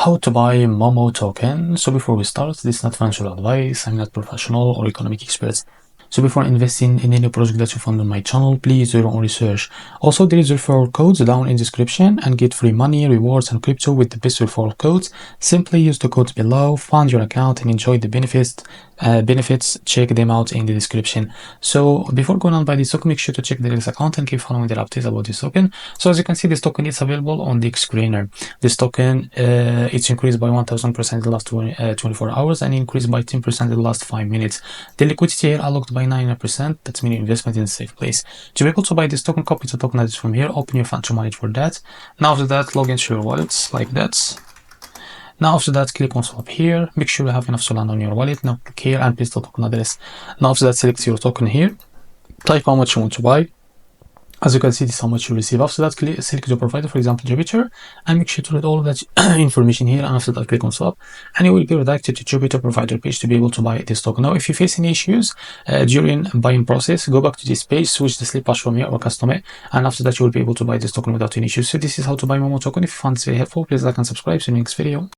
How to buy Momo token. So before we start, this is not financial advice. I'm not professional or economic expert. So before investing in any project that you find on my channel, please do your own research. Also, there is referral codes down in description and get free money, rewards, and crypto with the best referral codes. Simply use the codes below, fund your account, and enjoy the benefits. Check them out in the description. So before going on by this token, make sure to check the Rex account and keep following their updates about this token. So as you can see, this token is available on the screener. This token it's increased by 1000% in the last 24 hours and increased by 10% in the last 5 minutes. The liquidity here unlocked by 9%. That's meaning investment in a safe place. To be able to buy this token, copy the token address from here, open your fund to manage for that. Now after that, log into your wallets like that. Now after that, click on swap here. Make sure you have enough Solana on your wallet. Now click here and paste the token address. Now after that, select your token here. Type how much you want to buy. As you can see, this is how much you receive. After that, select your provider, for example, Jupiter, and make sure to read all of that information here. And after that, click on swap, and you will be redirected to Jupiter provider page to be able to buy this token. Now, if you face any issues during buying process, go back to this page, switch the slip hash from here or custom it, and after that, you will be able to buy this token without any issues. So this is how to buy Momo token. If you found this very helpful, please like and subscribe. See you in the next video.